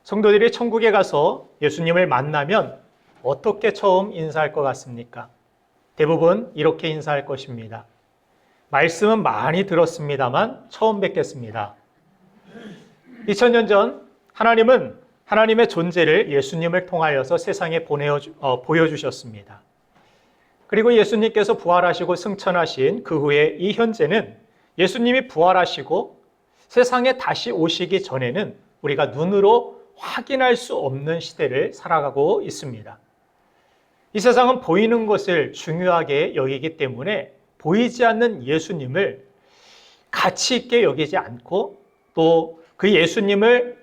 성도들이 천국에 가서 예수님을 만나면 어떻게 처음 인사할 것 같습니까? 대부분 이렇게 인사할 것입니다. 말씀은 많이 들었습니다만 처음 뵙겠습니다. 2000년 전 하나님은 하나님의 존재를 예수님을 통하여서 세상에 보여주셨습니다. 그리고 예수님께서 부활하시고 승천하신 그 후에 이 현재는 예수님이 부활하시고 세상에 다시 오시기 전에는 우리가 눈으로 확인할 수 없는 시대를 살아가고 있습니다. 이 세상은 보이는 것을 중요하게 여기기 때문에 보이지 않는 예수님을 가치 있게 여기지 않고 또 그 예수님을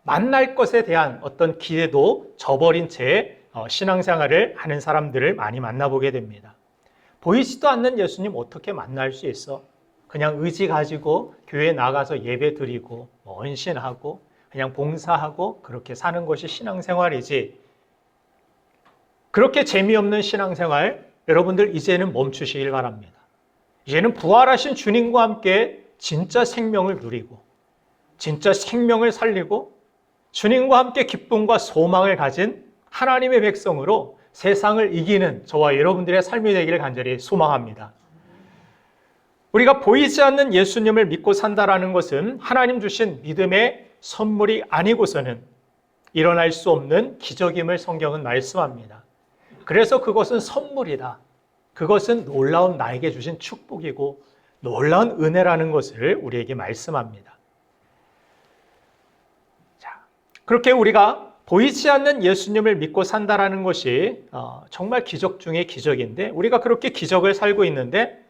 만날 것에 대한 어떤 기대도 저버린 채 신앙생활을 하는 사람들을 많이 만나보게 됩니다. 보이지도 않는 예수님 어떻게 만날 수 있어? 그냥 의지 가지고 교회에 나가서 예배 드리고 헌신하고 그냥 봉사하고 그렇게 사는 것이 신앙생활이지. 그렇게 재미없는 신앙생활 여러분들 이제는 멈추시길 바랍니다. 이제는 부활하신 주님과 함께 진짜 생명을 누리고 진짜 생명을 살리고 주님과 함께 기쁨과 소망을 가진 하나님의 백성으로 세상을 이기는 저와 여러분들의 삶이 되기를 간절히 소망합니다. 우리가 보이지 않는 예수님을 믿고 산다라는 것은 하나님 주신 믿음의 선물이 아니고서는 일어날 수 없는 기적임을 성경은 말씀합니다. 그래서 그것은 선물이다. 그것은 놀라운 나에게 주신 축복이고 놀라운 은혜라는 것을 우리에게 말씀합니다. 자, 그렇게 우리가 보이지 않는 예수님을 믿고 산다라는 것이 정말 기적 중의 기적인데 우리가 그렇게 기적을 살고 있는데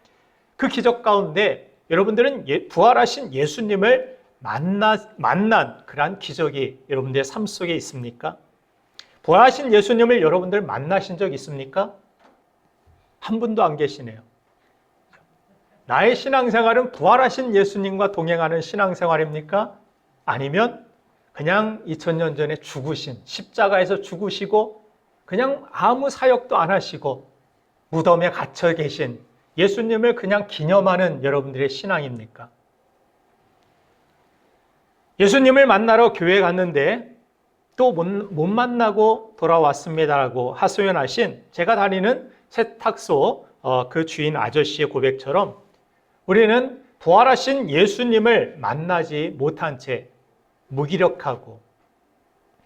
그 기적 가운데 여러분들은 부활하신 예수님을 만난 그러한 기적이 여러분들의 삶 속에 있습니까? 부활하신 예수님을 여러분들 만나신 적 있습니까? 한 분도 안 계시네요. 나의 신앙생활은 부활하신 예수님과 동행하는 신앙생활입니까? 아니면 그냥 2000년 전에 죽으신, 십자가에서 죽으시고 그냥 아무 사역도 안 하시고 무덤에 갇혀 계신 예수님을 그냥 기념하는 여러분들의 신앙입니까? 예수님을 만나러 교회에 갔는데 또 못 만나고 돌아왔습니다라고 하소연하신 제가 다니는 세탁소 그 주인 아저씨의 고백처럼 우리는 부활하신 예수님을 만나지 못한 채 무기력하고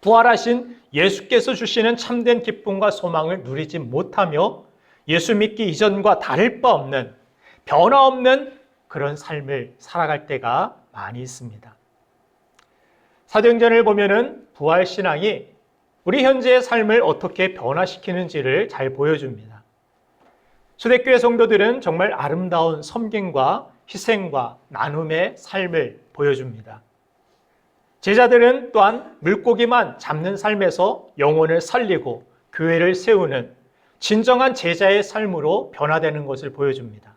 부활하신 예수께서 주시는 참된 기쁨과 소망을 누리지 못하며 예수 믿기 이전과 다를 바 없는 변화없는 그런 삶을 살아갈 때가 많이 있습니다. 사도행전을 보면은 부활신앙이 우리 현재의 삶을 어떻게 변화시키는지를 잘 보여줍니다. 초대교회 성도들은 정말 아름다운 섬김과 희생과 나눔의 삶을 보여줍니다. 제자들은 또한 물고기만 잡는 삶에서 영혼을 살리고 교회를 세우는 진정한 제자의 삶으로 변화되는 것을 보여줍니다.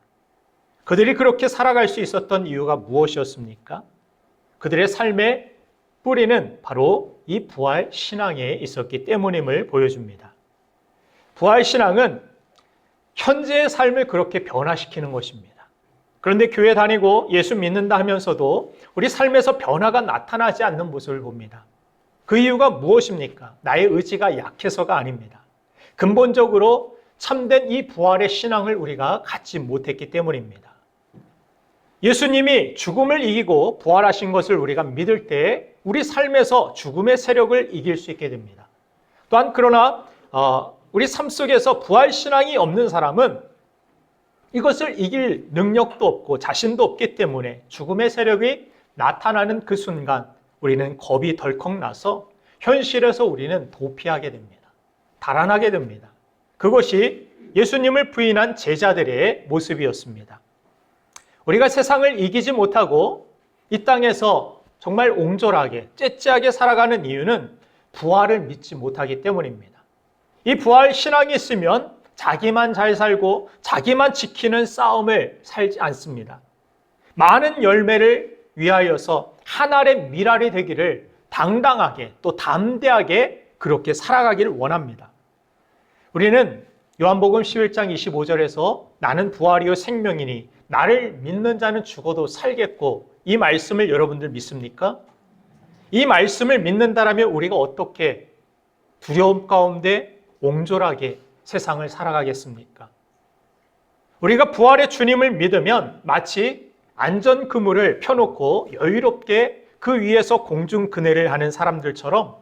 그들이 그렇게 살아갈 수 있었던 이유가 무엇이었습니까? 그들의 삶의 뿌리는 바로 이 부활 신앙에 있었기 때문임을 보여줍니다. 부활 신앙은 현재의 삶을 그렇게 변화시키는 것입니다. 그런데 교회 다니고 예수 믿는다 하면서도 우리 삶에서 변화가 나타나지 않는 모습을 봅니다. 그 이유가 무엇입니까? 나의 의지가 약해서가 아닙니다. 근본적으로 참된 이 부활의 신앙을 우리가 갖지 못했기 때문입니다. 예수님이 죽음을 이기고 부활하신 것을 우리가 믿을 때 우리 삶에서 죽음의 세력을 이길 수 있게 됩니다. 또한 그러나 우리 삶 속에서 부활 신앙이 없는 사람은 이것을 이길 능력도 없고 자신도 없기 때문에 죽음의 세력이 나타나는 그 순간 우리는 겁이 덜컥 나서 현실에서 우리는 도피하게 됩니다. 달아나게 됩니다. 그것이 예수님을 부인한 제자들의 모습이었습니다. 우리가 세상을 이기지 못하고 이 땅에서 정말 옹졸하게 째째하게 살아가는 이유는 부활을 믿지 못하기 때문입니다. 이 부활 신앙이 있으면 자기만 잘 살고 자기만 지키는 싸움을 살지 않습니다. 많은 열매를 위하여서 하나의 미랄이 되기를 당당하게 또 담대하게 그렇게 살아가기를 원합니다. 우리는 요한복음 11장 25절에서 나는 부활이요 생명이니 나를 믿는 자는 죽어도 살겠고 이 말씀을 여러분들 믿습니까? 이 말씀을 믿는다라면 우리가 어떻게 두려움 가운데 옹졸하게 세상을 살아가겠습니까? 우리가 부활의 주님을 믿으면 마치 안전 그물을 펴놓고 여유롭게 그 위에서 공중 그네를 하는 사람들처럼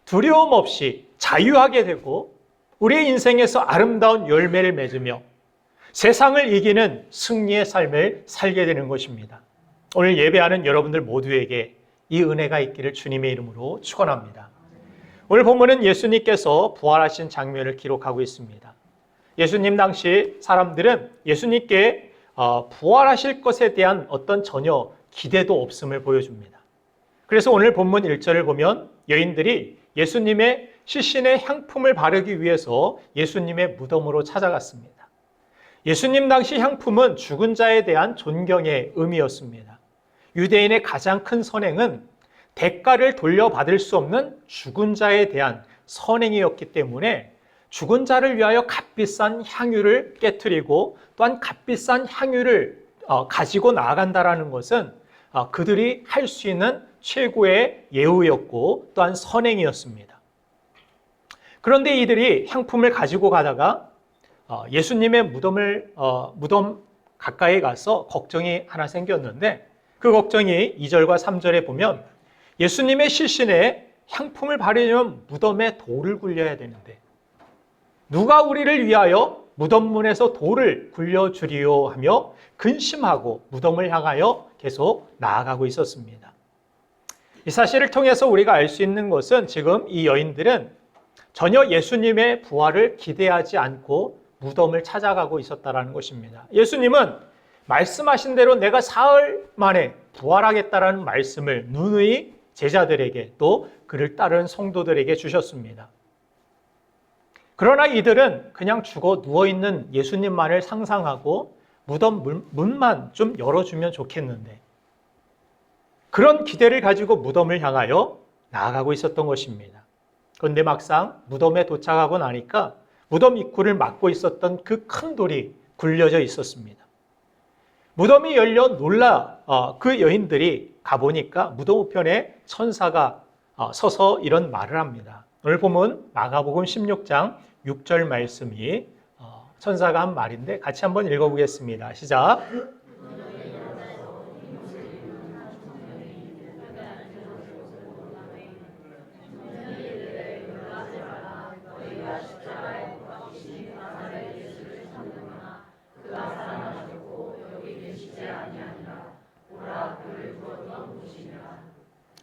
두려움 없이 자유하게 되고 우리의 인생에서 아름다운 열매를 맺으며 세상을 이기는 승리의 삶을 살게 되는 것입니다. 오늘 예배하는 여러분들 모두에게 이 은혜가 있기를 주님의 이름으로 축원합니다. 오늘 본문은 예수님께서 부활하신 장면을 기록하고 있습니다. 예수님 당시 사람들은 예수님께 부활하실 것에 대한 어떤 전혀 기대도 없음을 보여줍니다. 그래서 오늘 본문 1절을 보면 여인들이 예수님의 시신의 향품을 바르기 위해서 예수님의 무덤으로 찾아갔습니다. 예수님 당시 향품은 죽은 자에 대한 존경의 의미였습니다. 유대인의 가장 큰 선행은 대가를 돌려받을 수 없는 죽은 자에 대한 선행이었기 때문에 죽은 자를 위하여 값비싼 향유를 깨트리고 또한 값비싼 향유를 가지고 나아간다는 것은 그들이 할 수 있는 최고의 예우였고 또한 선행이었습니다. 그런데 이들이 향품을 가지고 가다가 예수님의 무덤 가까이 가서 걱정이 하나 생겼는데 그 걱정이 2절과 3절에 보면 예수님의 시신에 향품을 바르려면 무덤에 돌을 굴려야 되는데 누가 우리를 위하여 무덤문에서 돌을 굴려주리요 하며 근심하고 무덤을 향하여 계속 나아가고 있었습니다. 이 사실을 통해서 우리가 알 수 있는 것은 지금 이 여인들은 전혀 예수님의 부활을 기대하지 않고 무덤을 찾아가고 있었다는 것입니다. 예수님은 말씀하신 대로 내가 사흘 만에 부활하겠다라는 말씀을 누누이 제자들에게 또 그를 따르는 성도들에게 주셨습니다. 그러나 이들은 그냥 죽어 누워있는 예수님만을 상상하고 무덤 문만 좀 열어주면 좋겠는데 그런 기대를 가지고 무덤을 향하여 나아가고 있었던 것입니다. 그런데 막상 무덤에 도착하고 나니까 무덤 입구를 막고 있었던 그 큰 돌이 굴려져 있었습니다. 무덤이 열려 놀라 그 여인들이 가보니까 무덤 우편에 천사가 서서 이런 말을 합니다. 오늘 보면 마가복음 16장 6절 말씀이 천사가 한 말인데 같이 한번 읽어보겠습니다. 시작.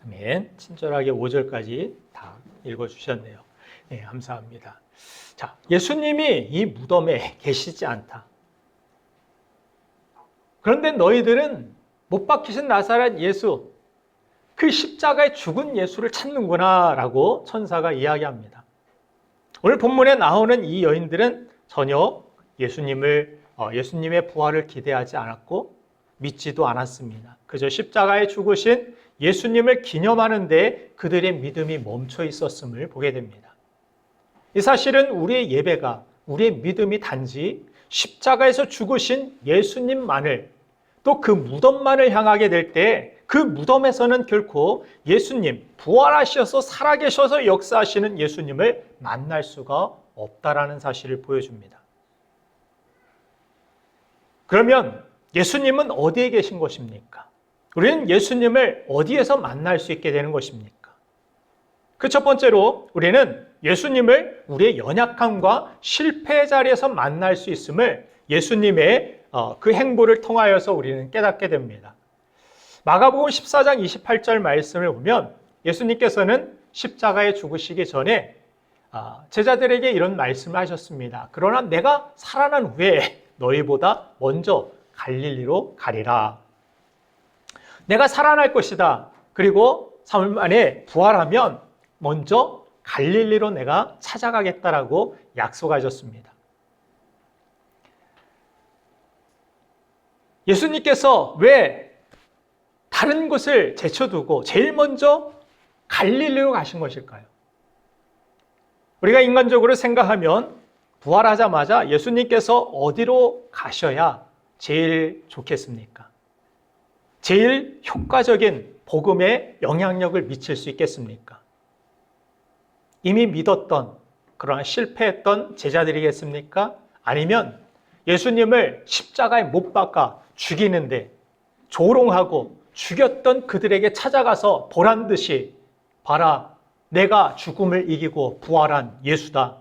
아멘. 친절하게 5절까지 다 읽어주셨네요. 네, 감사합니다. 자, 예수님이 이 무덤에 계시지 않다. 그런데 너희들은 못 박히신 나사렛 예수, 그 십자가에 죽은 예수를 찾는구나 라고 천사가 이야기합니다. 오늘 본문에 나오는 이 여인들은 전혀 예수님의 부활을 기대하지 않았고 믿지도 않았습니다. 그저 십자가에 죽으신 예수님을 기념하는 데 그들의 믿음이 멈춰 있었음을 보게 됩니다. 이 사실은 우리의 예배가, 우리의 믿음이 단지 십자가에서 죽으신 예수님만을 또 그 무덤만을 향하게 될 때 그 무덤에서는 결코 예수님, 부활하셔서 살아계셔서 역사하시는 예수님을 만날 수가 없다라는 사실을 보여줍니다. 그러면 예수님은 어디에 계신 것입니까? 우리는 예수님을 어디에서 만날 수 있게 되는 것입니까? 그 첫 번째로 우리는 예수님을 우리의 연약함과 실패의 자리에서 만날 수 있음을 예수님의 그 행보를 통하여서 우리는 깨닫게 됩니다. 마가복음 14장 28절 말씀을 보면 예수님께서는 십자가에 죽으시기 전에 제자들에게 이런 말씀을 하셨습니다. 그러나 내가 살아난 후에 너희보다 먼저 갈릴리로 가리라. 내가 살아날 것이다. 그리고 3일 만에 부활하면 먼저 갈릴리로 내가 찾아가겠다라고 약속하셨습니다. 예수님께서 왜 다른 곳을 제쳐두고 제일 먼저 갈릴리로 가신 것일까요? 우리가 인간적으로 생각하면 부활하자마자 예수님께서 어디로 가셔야 제일 좋겠습니까? 제일 효과적인 복음에 영향력을 미칠 수 있겠습니까? 이미 믿었던 그러나 실패했던 제자들이겠습니까? 아니면 예수님을 십자가에 못 박아 죽이는데 조롱하고 죽였던 그들에게 찾아가서 보란 듯이 봐라, 내가 죽음을 이기고 부활한 예수다.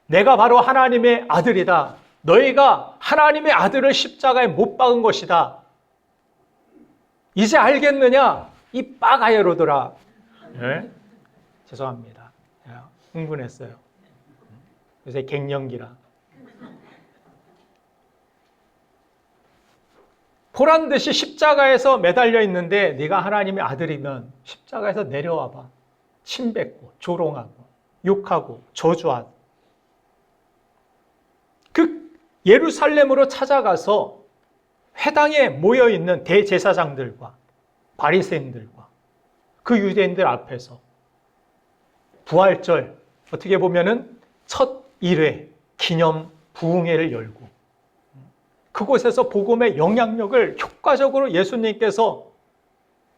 내가 바로 하나님의 아들이다. 너희가 하나님의 아들을 십자가에 못 박은 것이다. 이제 알겠느냐? 이 빠가야로더라. 네? 죄송합니다. 흥분했어요. 요새 갱년기라. 보란 듯이 십자가에서 매달려 있는데 네가 하나님의 아들이면 십자가에서 내려와 봐. 침 뱉고 조롱하고 욕하고 저주하고 그 예루살렘으로 찾아가서 회당에 모여있는 대제사장들과 바리새인들과 그 유대인들 앞에서 부활절 어떻게 보면은 첫 1회 기념 부흥회를 열고 그곳에서 복음의 영향력을 효과적으로 예수님께서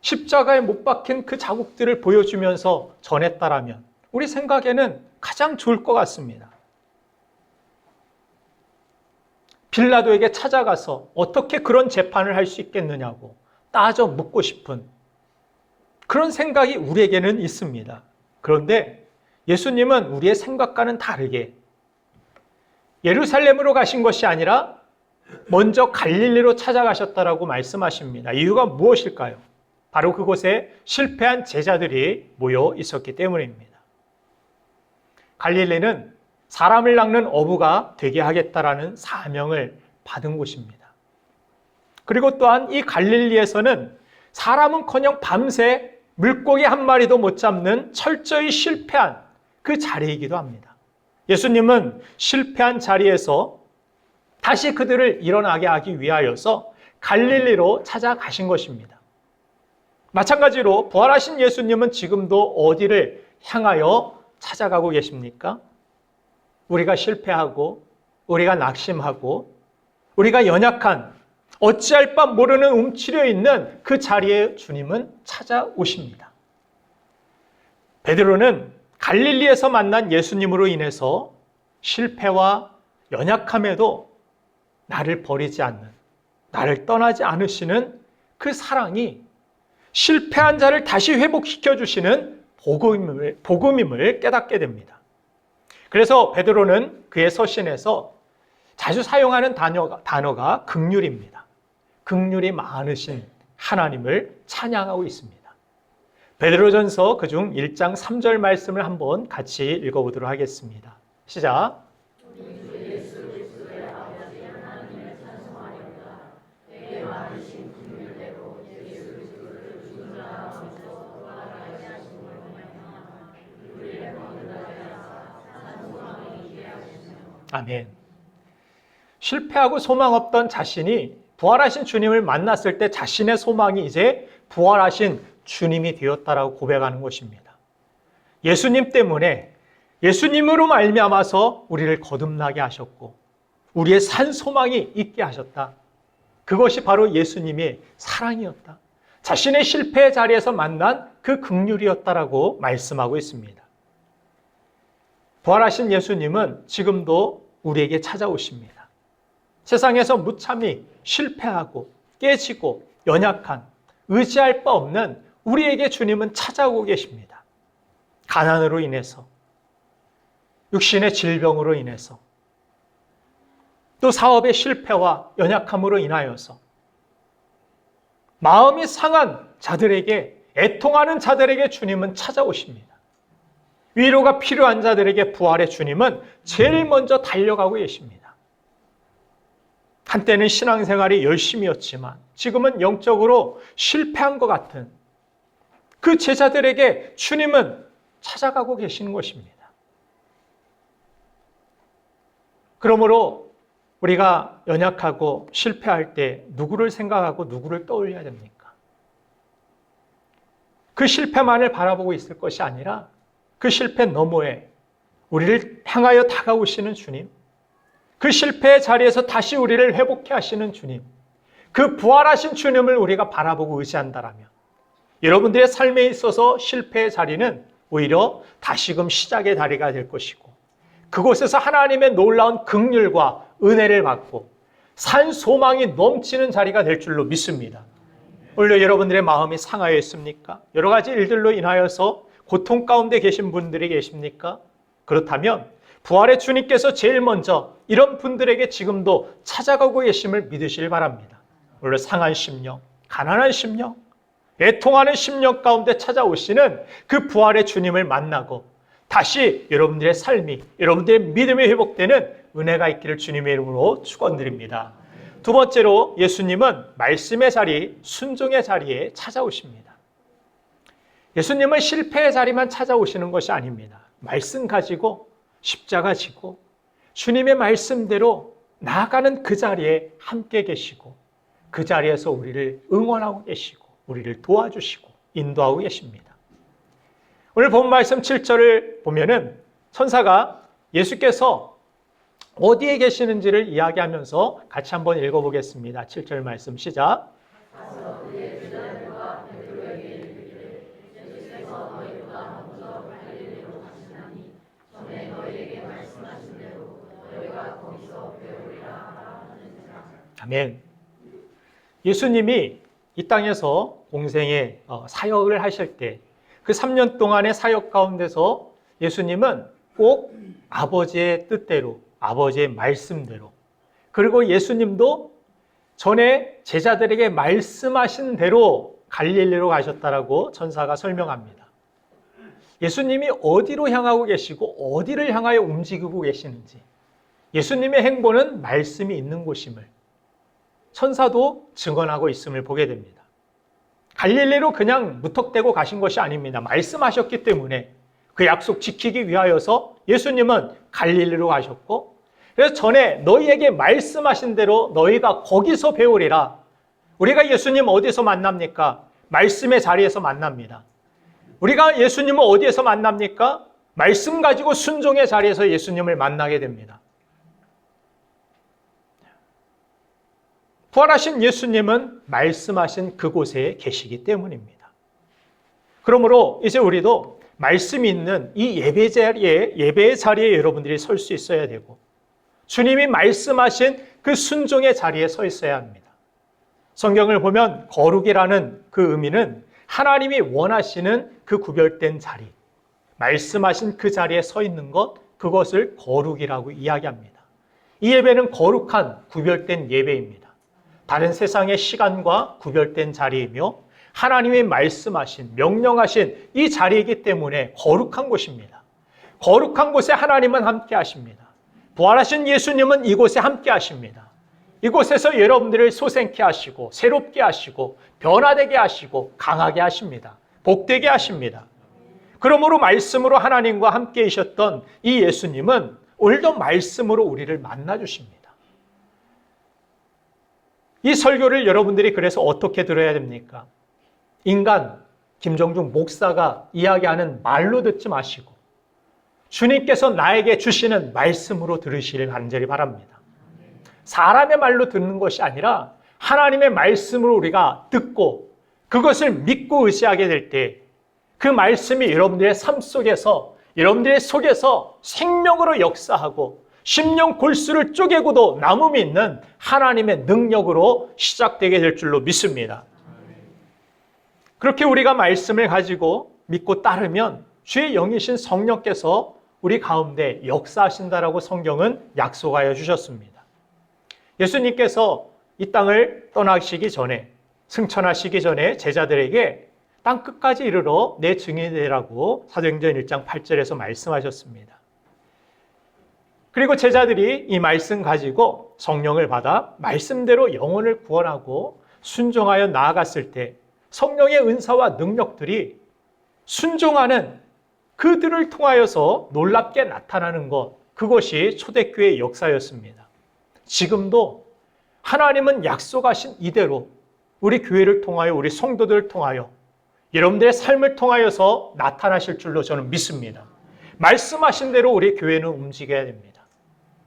십자가에 못 박힌 그 자국들을 보여주면서 전했다라면 우리 생각에는 가장 좋을 것 같습니다. 빌라도에게 찾아가서 어떻게 그런 재판을 할 수 있겠느냐고 따져 묻고 싶은 그런 생각이 우리에게는 있습니다. 그런데 예수님은 우리의 생각과는 다르게 예루살렘으로 가신 것이 아니라 먼저 갈릴리로 찾아가셨다라고 말씀하십니다. 이유가 무엇일까요? 바로 그곳에 실패한 제자들이 모여 있었기 때문입니다. 갈릴리는 사람을 낚는 어부가 되게 하겠다라는 사명을 받은 곳입니다. 그리고 또한 이 갈릴리에서는 사람은커녕 밤새 물고기 한 마리도 못 잡는 철저히 실패한 그 자리이기도 합니다. 예수님은 실패한 자리에서 다시 그들을 일어나게 하기 위하여서 갈릴리로 찾아가신 것입니다. 마찬가지로 부활하신 예수님은 지금도 어디를 향하여 찾아가고 계십니까? 우리가 실패하고 우리가 낙심하고 우리가 연약한 어찌할 바 모르는 움츠려 있는 그 자리에 주님은 찾아오십니다. 베드로는 갈릴리에서 만난 예수님으로 인해서 실패와 연약함에도 나를 버리지 않는, 나를 떠나지 않으시는 그 사랑이 실패한 자를 다시 회복시켜 주시는 복음임을 깨닫게 됩니다. 그래서 베드로는 그의 서신에서 자주 사용하는 단어가 긍휼입니다. 긍휼이 많으신 하나님을 찬양하고 있습니다. 베드로전서 그중 1장 3절 말씀을 한번 같이 읽어보도록 하겠습니다. 시작. 아멘. 실패하고 소망 없던 자신이 부활하신 주님을 만났을 때 자신의 소망이 이제 부활하신 주님이 되었다라고 고백하는 것입니다. 예수님 때문에 예수님으로 말미암아서 우리를 거듭나게 하셨고 우리의 산 소망이 있게 하셨다. 그것이 바로 예수님의 사랑이었다. 자신의 실패의 자리에서 만난 그 긍휼이었다라고 말씀하고 있습니다. 부활하신 예수님은 지금도 우리에게 찾아오십니다. 세상에서 무참히 실패하고 깨지고 연약한 의지할 바 없는 우리에게 주님은 찾아오고 계십니다. 가난으로 인해서, 육신의 질병으로 인해서, 또 사업의 실패와 연약함으로 인하여서 마음이 상한 자들에게, 애통하는 자들에게 주님은 찾아오십니다. 위로가 필요한 자들에게 부활의 주님은 제일 먼저 달려가고 계십니다. 한때는 신앙생활이 열심이었지만 지금은 영적으로 실패한 것 같은 그 제자들에게 주님은 찾아가고 계시는 것입니다. 그러므로 우리가 연약하고 실패할 때 누구를 생각하고 누구를 떠올려야 됩니까? 그 실패만을 바라보고 있을 것이 아니라 그 실패 너머에 우리를 향하여 다가오시는 주님, 그 실패의 자리에서 다시 우리를 회복해 하시는 주님, 그 부활하신 주님을 우리가 바라보고 의지한다라면 여러분들의 삶에 있어서 실패의 자리는 오히려 다시금 시작의 자리가 될 것이고, 그곳에서 하나님의 놀라운 긍휼과 은혜를 받고 산 소망이 넘치는 자리가 될 줄로 믿습니다. 오히려 여러분들의 마음이 상하여 있습니까? 여러 가지 일들로 인하여서 고통 가운데 계신 분들이 계십니까? 그렇다면 부활의 주님께서 제일 먼저 이런 분들에게 지금도 찾아가고 계심을 믿으시길 바랍니다. 오히려 상한 심령, 가난한 심령, 애통하는 심령 가운데 찾아오시는 그 부활의 주님을 만나고 다시 여러분들의 삶이, 여러분들의 믿음이 회복되는 은혜가 있기를 주님의 이름으로 축원드립니다. 두 번째로 예수님은 말씀의 자리, 순종의 자리에 찾아오십니다. 예수님은 실패의 자리만 찾아오시는 것이 아닙니다. 말씀 가지고 십자가 지고 주님의 말씀대로 나아가는 그 자리에 함께 계시고 그 자리에서 우리를 응원하고 계시고 우리를 도와주시고 인도하고 계십니다. 오늘 본 말씀 7절을 보면은 천사가 예수께서 어디에 계시는지를 이야기하면서 같이 한번 읽어보겠습니다. 7절 말씀 시작. 아멘. 예수님이 이 땅에서 공생의 사역을 하실 때 그 3년 동안의 사역 가운데서 예수님은 꼭 아버지의 뜻대로, 아버지의 말씀대로, 그리고 예수님도 전에 제자들에게 말씀하신 대로 갈릴리로 가셨다라고 천사가 설명합니다. 예수님이 어디로 향하고 계시고 어디를 향하여 움직이고 계시는지, 예수님의 행보는 말씀이 있는 곳임을 천사도 증언하고 있음을 보게 됩니다. 갈릴리로 그냥 무턱대고 가신 것이 아닙니다. 말씀하셨기 때문에 그 약속 지키기 위하여서 예수님은 갈릴리로 가셨고, 그래서 전에 너희에게 말씀하신 대로 너희가 거기서 배우리라. 우리가 예수님 어디서 만납니까? 말씀의 자리에서 만납니다. 우리가 예수님을 어디에서 만납니까? 말씀 가지고 순종의 자리에서 예수님을 만나게 됩니다. 부활하신 예수님은 말씀하신 그곳에 계시기 때문입니다. 그러므로 이제 우리도 말씀이 있는 이 예배의 자리에 여러분들이 설 수 있어야 되고, 주님이 말씀하신 그 순종의 자리에 서 있어야 합니다. 성경을 보면 거룩이라는 그 의미는 하나님이 원하시는 그 구별된 자리, 말씀하신 그 자리에 서 있는 것, 그것을 거룩이라고 이야기합니다. 이 예배는 거룩한 구별된 예배입니다. 다른 세상의 시간과 구별된 자리이며 하나님이 말씀하신, 명령하신 이 자리이기 때문에 거룩한 곳입니다. 거룩한 곳에 하나님은 함께 하십니다. 부활하신 예수님은 이곳에 함께 하십니다. 이곳에서 여러분들을 소생케 하시고 새롭게 하시고 변화되게 하시고 강하게 하십니다. 복되게 하십니다. 그러므로 말씀으로 하나님과 함께 계셨던 이 예수님은 오늘도 말씀으로 우리를 만나주십니다. 이 설교를 여러분들이 그래서 어떻게 들어야 됩니까? 인간, 김정중 목사가 이야기하는 말로 듣지 마시고 주님께서 나에게 주시는 말씀으로 들으시길 간절히 바랍니다. 사람의 말로 듣는 것이 아니라 하나님의 말씀으로 우리가 듣고 그것을 믿고 의지하게 될 때 그 말씀이 여러분들의 삶 속에서, 여러분들의 속에서 생명으로 역사하고 심령 골수를 쪼개고도 남음이 있는 하나님의 능력으로 시작되게 될 줄로 믿습니다. 그렇게 우리가 말씀을 가지고 믿고 따르면 주의 영이신 성령께서 우리 가운데 역사하신다라고 성경은 약속하여 주셨습니다. 예수님께서 이 땅을 떠나시기 전에, 승천하시기 전에 제자들에게 땅 끝까지 이르러 내 증인이 되라고 사도행전 1장 8절에서 말씀하셨습니다. 그리고 제자들이 이 말씀 가지고 성령을 받아 말씀대로 영혼을 구원하고 순종하여 나아갔을 때 성령의 은사와 능력들이 순종하는 그들을 통하여서 놀랍게 나타나는 것, 그것이 초대교회의 역사였습니다. 지금도 하나님은 약속하신 이대로 우리 교회를 통하여, 우리 성도들을 통하여, 여러분들의 삶을 통하여서 나타나실 줄로 저는 믿습니다. 말씀하신 대로 우리 교회는 움직여야 됩니다.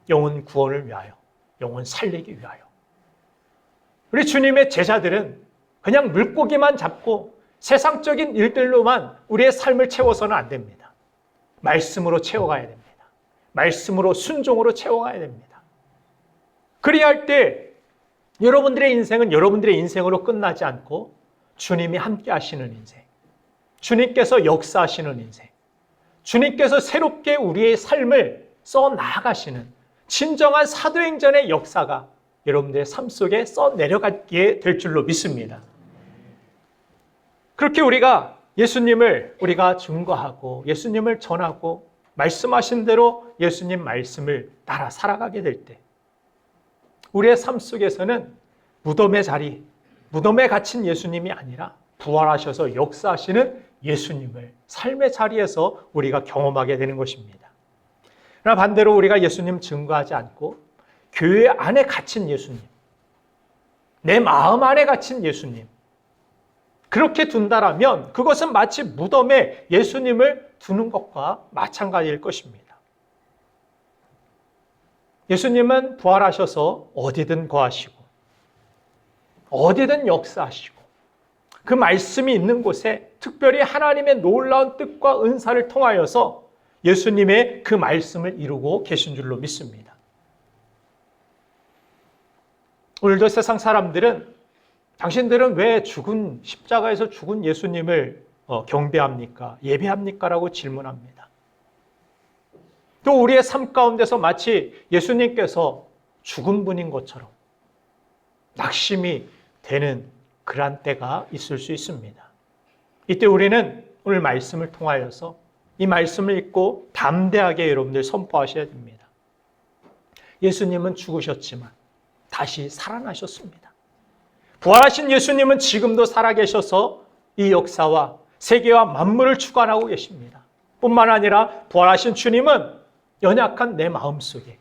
영혼 구원을 위하여, 영혼 살리기 위하여. 우리 주님의 제자들은 그냥 물고기만 잡고 세상적인 일들로만 우리의 삶을 채워서는 안 됩니다. 말씀으로 채워가야 됩니다. 말씀으로 순종으로 채워가야 됩니다. 그래야 할 때 여러분들의 인생은 여러분들의 인생으로 끝나지 않고 주님이 함께 하시는 인생, 주님께서 역사하시는 인생, 주님께서 새롭게 우리의 삶을 써 나아가시는 진정한 사도행전의 역사가 여러분들의 삶 속에 써 내려가게 될 줄로 믿습니다. 그렇게 우리가 예수님을 우리가 증거하고 예수님을 전하고 말씀하신 대로 예수님 말씀을 따라 살아가게 될 때 우리의 삶 속에서는 무덤의 자리, 무덤에 갇힌 예수님이 아니라 부활하셔서 역사하시는 예수님을 삶의 자리에서 우리가 경험하게 되는 것입니다. 그러나 반대로 우리가 예수님 증거하지 않고 교회 안에 갇힌 예수님, 내 마음 안에 갇힌 예수님, 그렇게 둔다라면 그것은 마치 무덤에 예수님을 두는 것과 마찬가지일 것입니다. 예수님은 부활하셔서 어디든 거하시고 어디든 역사하시고 그 말씀이 있는 곳에 특별히 하나님의 놀라운 뜻과 은사를 통하여서 예수님의 그 말씀을 이루고 계신 줄로 믿습니다. 오늘도 세상 사람들은 당신들은 왜 십자가에서 죽은 예수님을 경배합니까? 예배합니까? 라고 질문합니다. 또 우리의 삶 가운데서 마치 예수님께서 죽은 분인 것처럼 낙심이 되는 그러한 때가 있을 수 있습니다. 이때 우리는 오늘 말씀을 통하여서 이 말씀을 읽고 담대하게 여러분들 선포하셔야 됩니다. 예수님은 죽으셨지만 다시 살아나셨습니다. 부활하신 예수님은 지금도 살아계셔서 이 역사와 세계와 만물을 주관하고 계십니다. 뿐만 아니라 부활하신 주님은 연약한 내 마음속에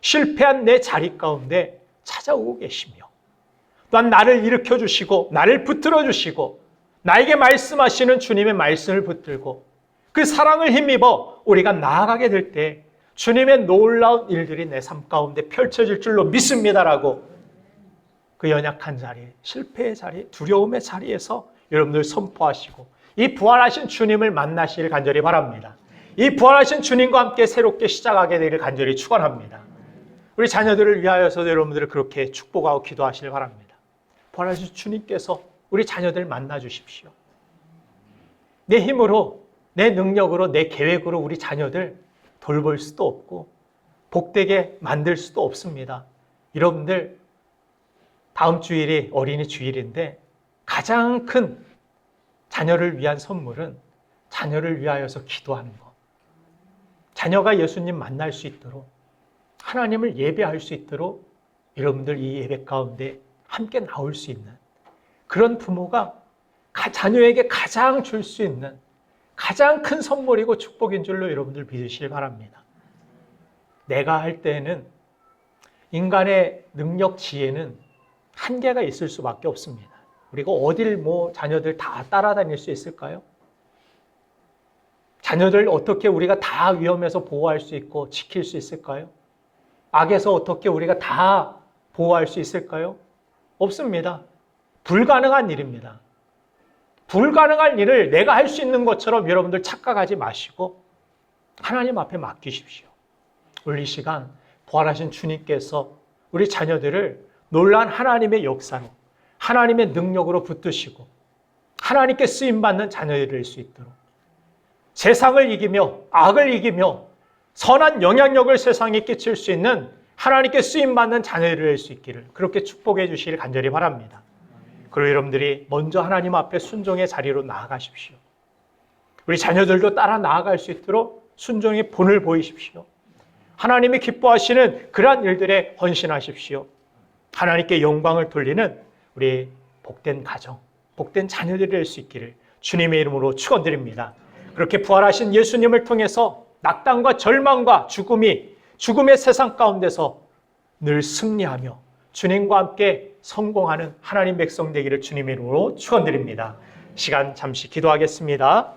실패한 내 자리 가운데 찾아오고 계시며 또한 나를 일으켜 주시고 나를 붙들어 주시고 나에게 말씀하시는 주님의 말씀을 붙들고 그 사랑을 힘입어 우리가 나아가게 될 때 주님의 놀라운 일들이 내 삶 가운데 펼쳐질 줄로 믿습니다라고 그 연약한 자리, 실패의 자리, 두려움의 자리에서 여러분들 선포하시고 이 부활하신 주님을 만나시길 간절히 바랍니다. 이 부활하신 주님과 함께 새롭게 시작하게 되기를 간절히 축원합니다. 우리 자녀들을 위하여서 여러분들을 그렇게 축복하고 기도하시길 바랍니다. 부활하신 주님께서 우리 자녀들 만나 주십시오. 내 힘으로, 내 능력으로, 내 계획으로 우리 자녀들 돌볼 수도 없고 복되게 만들 수도 없습니다. 여러분들 다음 주일이 어린이 주일인데 가장 큰 자녀를 위한 선물은 자녀를 위하여서 기도하는 것. 자녀가 예수님 만날 수 있도록 하나님을 예배할 수 있도록 여러분들 이 예배 가운데 함께 나올 수 있는 그런 부모가 자녀에게 가장 줄 수 있는 가장 큰 선물이고 축복인 줄로 여러분들 믿으시길 바랍니다. 내가 할 때에는 인간의 능력 지혜는 한계가 있을 수밖에 없습니다. 우리가 어딜 자녀들 다 따라다닐 수 있을까요? 자녀들 어떻게 우리가 다 위험해서 보호할 수 있고 지킬 수 있을까요? 악에서 어떻게 우리가 다 보호할 수 있을까요? 없습니다. 불가능한 일입니다. 불가능한 일을 내가 할 수 있는 것처럼 여러분들 착각하지 마시고 하나님 앞에 맡기십시오. 오늘 이 시간 부활하신 주님께서 우리 자녀들을 놀라운 하나님의 역사로 하나님의 능력으로 붙드시고 하나님께 쓰임받는 자녀들이 될 수 있도록 세상을 이기며 악을 이기며 선한 영향력을 세상에 끼칠 수 있는 하나님께 쓰임받는 자녀들이 될 수 있기를 그렇게 축복해 주시길 간절히 바랍니다. 그리고 여러분들이 먼저 하나님 앞에 순종의 자리로 나아가십시오. 우리 자녀들도 따라 나아갈 수 있도록 순종의 본을 보이십시오. 하나님이 기뻐하시는 그러한 일들에 헌신하십시오. 하나님께 영광을 돌리는 우리 복된 가정, 복된 자녀들이 될 수 있기를 주님의 이름으로 축원드립니다. 그렇게 부활하신 예수님을 통해서 낙담과 절망과 죽음의 세상 가운데서 늘 승리하며 주님과 함께 성공하는 하나님 백성 되기를 주님의 이름으로 축원드립니다. 시간 잠시 기도하겠습니다.